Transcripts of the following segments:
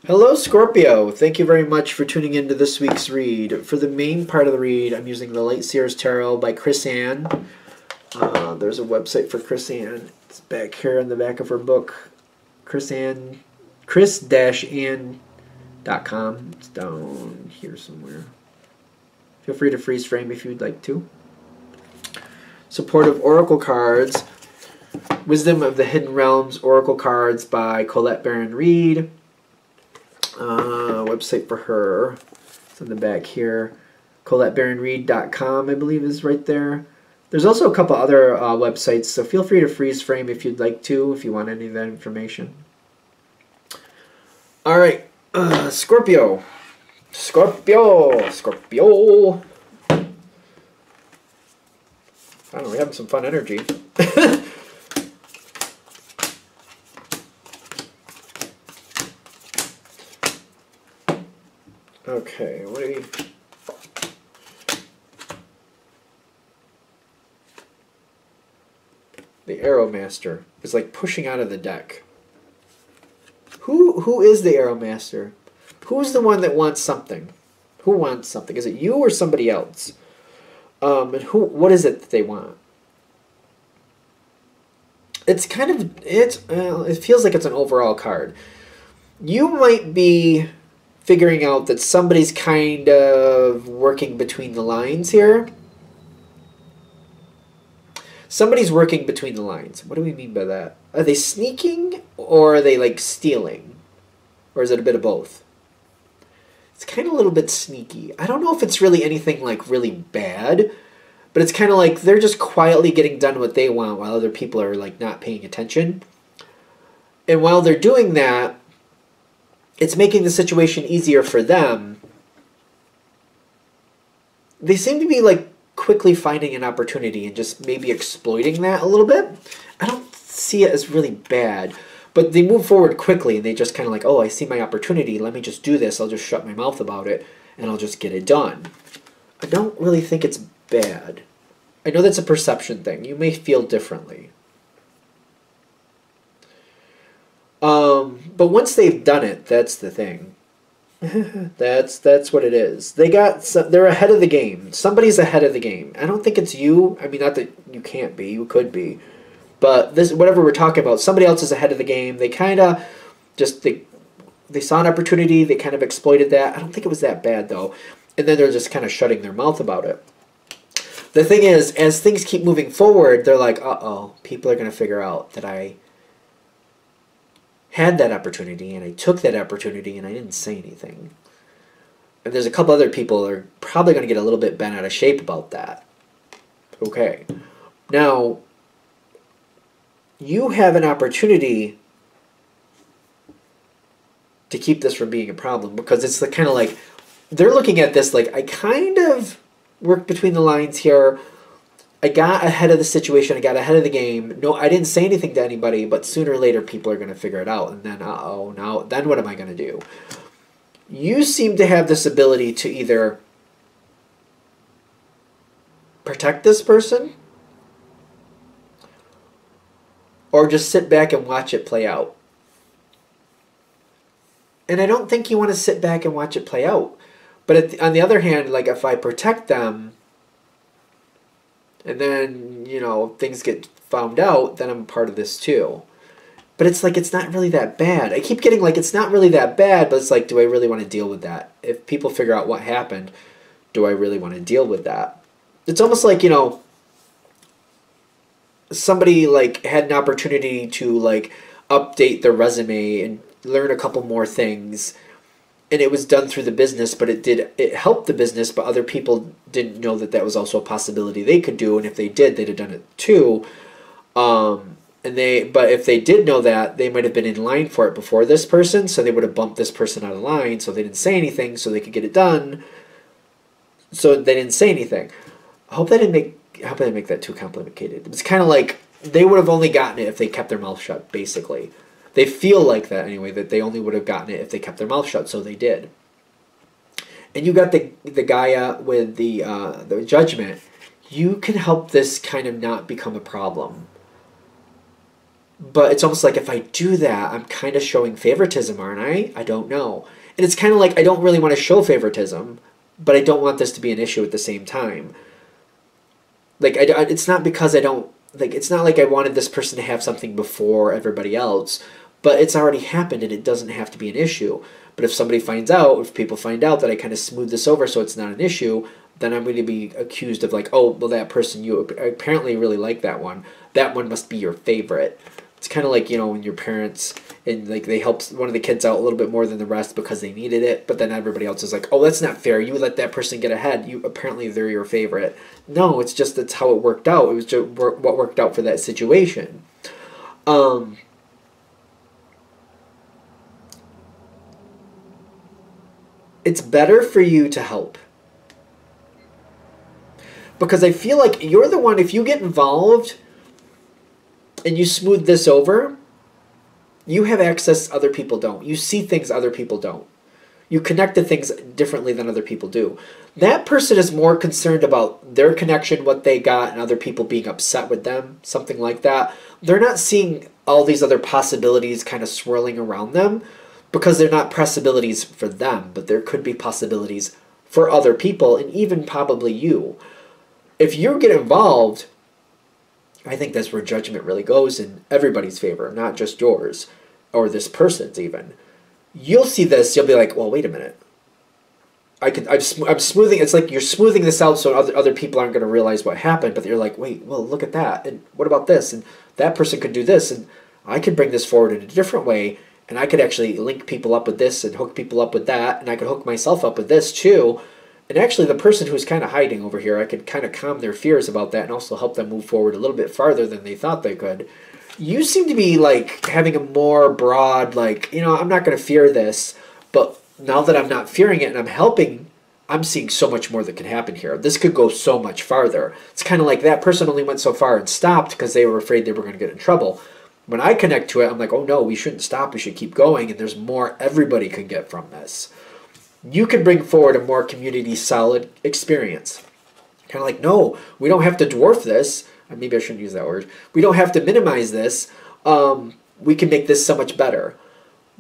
Hello, Scorpio. Thank you very much for tuning into this week's read. For the main part of the read, I'm using the Light Seers Tarot by Chris Ann. There's a website for Chris Ann. It's back here in the back of her book, chris-ann.com. It's down here somewhere. Feel free to freeze frame if you'd like to. Supportive Oracle cards. Wisdom of the Hidden Realms Oracle cards by Colette Baron Reed. Website for her. It's in the back here. ColetteBaronReed.com, I believe, is right there. There's also a couple other websites, so feel free to freeze frame if you'd like to, if you want any of that information. All right, Scorpio. Scorpio. Scorpio. I don't know, we're having some fun energy. Okay, what do we... The Arrow Master is like pushing out of the deck. Who is the Arrow Master? Who's the one that wants something? Who wants something? Is it you or somebody else? And what is it that they want? It's kind of... it feels like it's an overall card. You might be figuring out that somebody's kind of working between the lines here. Somebody's working between the lines. What do we mean by that? Are they sneaking or are they like stealing? Or is it a bit of both? It's kind of a little bit sneaky. I don't know if it's really anything like really bad, but it's kind of like they're just quietly getting done what they want while other people are like not paying attention. And while they're doing that, it's making the situation easier for them. They seem to be like quickly finding an opportunity and just maybe exploiting that a little bit. I don't see it as really bad, but they move forward quickly and they just kind of like, oh, I see my opportunity. Let me just do this. I'll just shut my mouth about it and I'll just get it done. I don't really think it's bad. I know that's a perception thing. You may feel differently. But once they've done it, that's the thing. that's what it is. They're ahead of the game. Somebody's ahead of the game. I don't think it's you. I mean, not that you can't be. You could be. But this, whatever we're talking about, somebody else is ahead of the game. They kind of just they saw an opportunity. They kind of exploited that. I don't think it was that bad though. And then they're just kind of shutting their mouth about it. The thing is, as things keep moving forward, they're like, uh-oh, people are going to figure out that I had that opportunity and I took that opportunity and I didn't say anything. And there's a couple other people that are probably going to get a little bit bent out of shape about that. Okay. Now, you have an opportunity to keep this from being a problem because it's kind of like they're looking at this like, I kind of worked between the lines here. I got ahead of the situation. I got ahead of the game. No, I didn't say anything to anybody, but sooner or later people are going to figure it out. And then, uh-oh, now, then what am I going to do? You seem to have this ability to either protect this person or just sit back and watch it play out. And I don't think you want to sit back and watch it play out. But on the other hand, like if I protect them, and then, you know, things get found out, then I'm part of this too. But it's like, it's not really that bad. I keep getting like, it's not really that bad, but it's like, do I really want to deal with that? If people figure out what happened, do I really want to deal with that? It's almost like, you know, somebody like had an opportunity to like update their resume and learn a couple more things. And it was done through the business, but it helped the business, but other people didn't know that that was also a possibility they could do, and if they did, they'd have done it too. But if they did know that, they might have been in line for it before this person, so they would have bumped this person out of line, so they didn't say anything, so they could get it done. So they didn't say anything. I hope I didn't make that too complicated. It's kind of like they would have only gotten it if they kept their mouth shut, basically. They feel like that anyway, that they only would have gotten it if they kept their mouth shut, so they did. And you got the Gaia with the Judgment. You can help this kind of not become a problem. But it's almost like if I do that, I'm kind of showing favoritism, aren't I? I don't know. And it's kind of like I don't really want to show favoritism, but I don't want this to be an issue at the same time. Like, it's not because I don't, like, it's not like I wanted this person to have something before everybody else, but it's already happened and it doesn't have to be an issue. But if somebody finds out, if people find out that I kind of smooth this over so it's not an issue, then I'm going to be accused of like, oh, well, that person, you apparently really like that one. That one must be your favorite. It's kind of like, you know, when your parents, and like they help one of the kids out a little bit more than the rest because they needed it, but then everybody else is like, oh, that's not fair. You let that person get ahead. You apparently they're your favorite. No, it's just that's how it worked out. It was just what worked out for that situation. It's better for you to help. Because I feel like you're the one, if you get involved and you smooth this over, you have access other people don't. You see things other people don't. You connect to things differently than other people do. That person is more concerned about their connection, what they got, and other people being upset with them, something like that. They're not seeing all these other possibilities kind of swirling around them because they're not possibilities for them, but there could be possibilities for other people and even probably you. If you get involved, I think that's where judgment really goes in everybody's favor, not just yours or this person's even. You'll see this, you'll be like, well, wait a minute. I'm smoothing, it's like you're smoothing this out so other people aren't going to realize what happened, but you're like, wait, well, look at that, and what about this, and that person could do this, and I could bring this forward in a different way, and I could actually link people up with this and hook people up with that, and I could hook myself up with this too. And actually, the person who's kind of hiding over here, I could kind of calm their fears about that and also help them move forward a little bit farther than they thought they could. You seem to be, like, having a more broad, like, you know, I'm not going to fear this, but now that I'm not fearing it and I'm helping, I'm seeing so much more that can happen here. This could go so much farther. It's kind of like that person only went so far and stopped because they were afraid they were going to get in trouble. When I connect to it, I'm like, oh, no, we shouldn't stop. We should keep going, and there's more everybody can get from this. You can bring forward a more community solid experience. Kind of like, no, we don't have to dwarf this. Maybe I shouldn't use that word. We don't have to minimize this. We can make this so much better.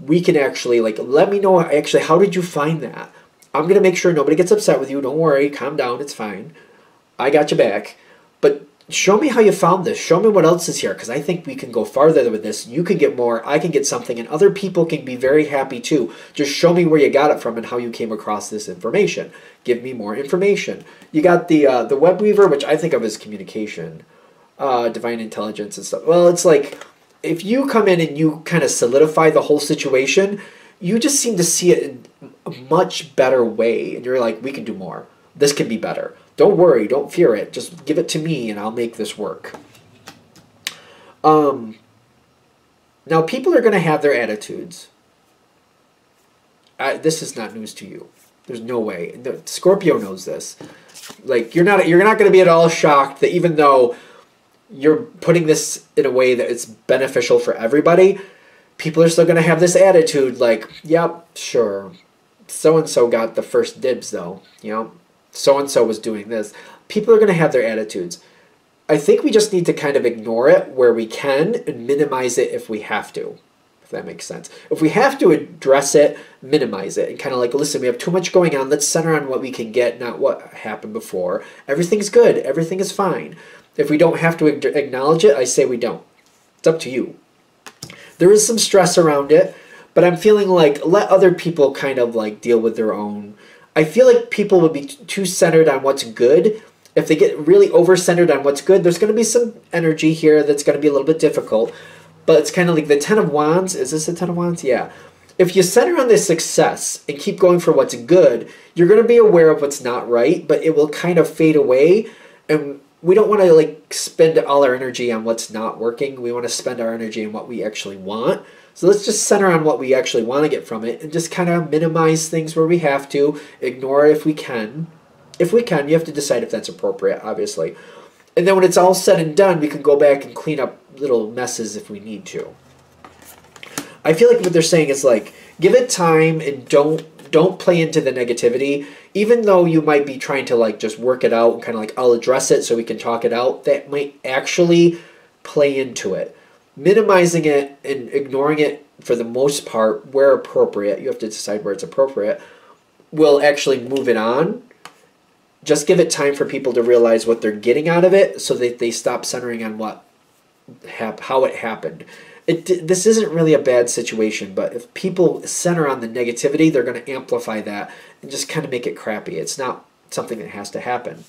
We can actually, like, let me know, actually, how did you find that? I'm going to make sure nobody gets upset with you. Don't worry. Calm down. It's fine. I got you back. But show me how you found this. Show me what else is here, because I think we can go farther with this. You can get more, I can get something, and other people can be very happy too. Just show me where you got it from and how you came across this information. Give me more information. You got the web weaver, which I think of as communication, divine intelligence and stuff. Well, it's like if you come in and you kind of solidify the whole situation, you just seem to see it in a much better way, and you're like, we can do more. This can be better. Don't worry, don't fear it. Just give it to me and I'll make this work. Now, people are going to have their attitudes. This is not news to you. There's no way. Scorpio knows this. Like, you're not going to be at all shocked that even though you're putting this in a way that it's beneficial for everybody, people are still going to have this attitude like, yep, sure. So-and-so got the first dibs, though. You know? So-and-so was doing this. People are going to have their attitudes. I think we just need to kind of ignore it where we can and minimize it if we have to, if that makes sense. If we have to address it, minimize it, and kind of like, listen, we have too much going on. Let's center on what we can get, not what happened before. Everything's good. Everything is fine. If we don't have to acknowledge it, I say we don't. It's up to you. There is some stress around it, but I'm feeling like let other people kind of like deal with their own. I feel like people would be too centered on what's good. If they get really over-centered on what's good, there's going to be some energy here that's going to be a little bit difficult. But it's kind of like the Ten of Wands. Is this the Ten of Wands? Yeah. If you center on the success and keep going for what's good, you're going to be aware of what's not right, but it will kind of fade away. And we don't want to like spend all our energy on what's not working. We want to spend our energy on what we actually want. So let's just center on what we actually want to get from it and just kind of minimize things where we have to, ignore it if we can. If we can, you have to decide if that's appropriate, obviously. And then when it's all said and done, we can go back and clean up little messes if we need to. I feel like what they're saying is like, give it time and don't play into the negativity. Even though you might be trying to like just work it out and kind of like, I'll address it so we can talk it out, that might actually play into it. minimizing it and ignoring it for the most part where appropriate, you have to decide where it's appropriate, will actually move it on. Just give it time for people to realize what they're getting out of it so that they stop centering on how it happened. This isn't really a bad situation, but if people center on the negativity, they're going to amplify that and just kind of make it crappy. It's not something that has to happen.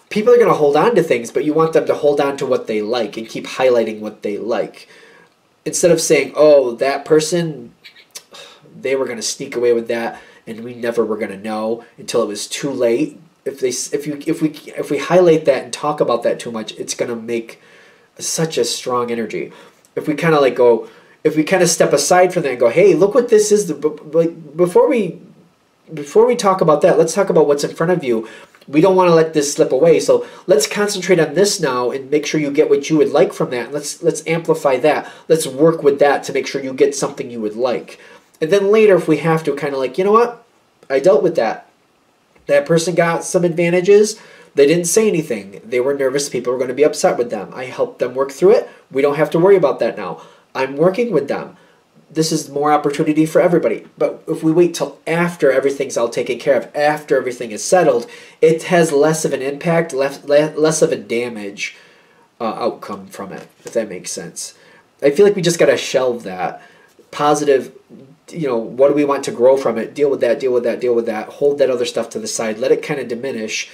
People are going to hold on to things, but you want them to hold on to what they like and keep highlighting what they like. Instead of saying, oh, that person, they were going to sneak away with that, and we never were going to know until it was too late. If we highlight that and talk about that too much, it's going to make such a strong energy. If we kind of step aside from that and go, hey, look what this is. Before we talk about that, let's talk about what's in front of you. We don't want to let this slip away. So let's concentrate on this now and make sure you get what you would like from that. And let's amplify that. Let's work with that to make sure you get something you would like. And then later, if we have to, kind of like, you know what? I dealt with that. That person got some advantages. They didn't say anything. They were nervous. People were going to be upset with them. I helped them work through it. We don't have to worry about that now. I'm working with them. This is more opportunity for everybody. But if we wait till after everything's all taken care of, after everything is settled, it has less of an impact, less of a damage outcome from it, if that makes sense. I feel like we just got to shelve that. Positive, what do we want to grow from it? Deal with that, deal with that, deal with that. Hold that other stuff to the side. Let it kind of diminish.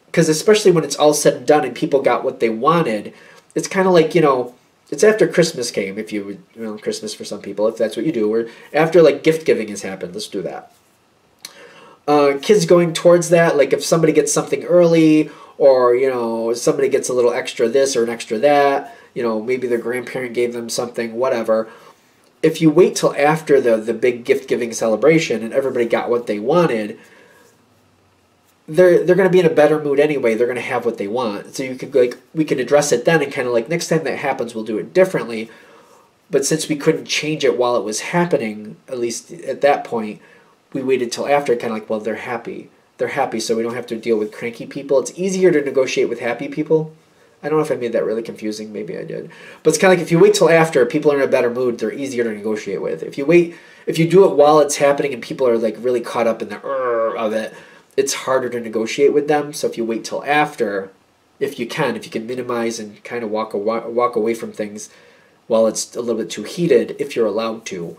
Because especially when it's all said and done and people got what they wanted, it's kind of like, it's after Christmas came, if you would, Christmas for some people, if that's what you do, or after like gift giving has happened, let's do that. Kids going towards that, like if somebody gets something early, or, somebody gets a little extra this or an extra that, maybe their grandparent gave them something, whatever. If you wait till after the big gift giving celebration and everybody got what they wanted, they're going to be in a better mood anyway. They're going to have what they want. So we can address it then and kind of like next time that happens, we'll do it differently. But since we couldn't change it while it was happening, at least at that point, we waited till after, kind of like, well, they're happy. They're happy, so we don't have to deal with cranky people. It's easier to negotiate with happy people. I don't know if I made that really confusing. Maybe I did. But it's kind of like if you wait till after, people are in a better mood, they're easier to negotiate with. If you do it while it's happening and people are like really caught up in the of it, it's harder to negotiate with them. So if you wait till after, if you can minimize and kind of walk away from things while it's a little bit too heated, if you're allowed to,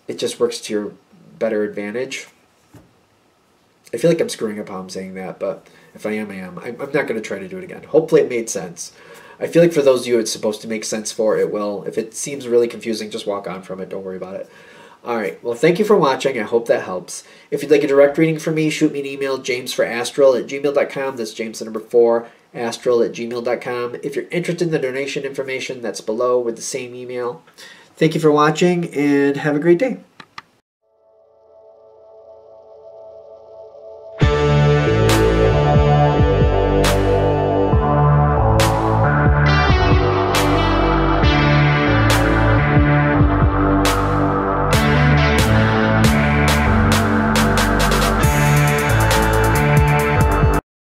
it just works to your better advantage. I feel like I'm screwing up how I'm saying that, but if I am, I am. I'm not going to try to do it again. Hopefully it made sense. I feel like for those of you it's supposed to make sense for, it will. If it seems really confusing, just walk on from it. Don't worry about it. Alright, well, thank you for watching. I hope that helps. If you'd like a direct reading from me, shoot me an email, jamesforastral@gmail.com. That's James the number 4, astral@gmail.com. If you're interested in the donation information, that's below with the same email. Thank you for watching, and have a great day.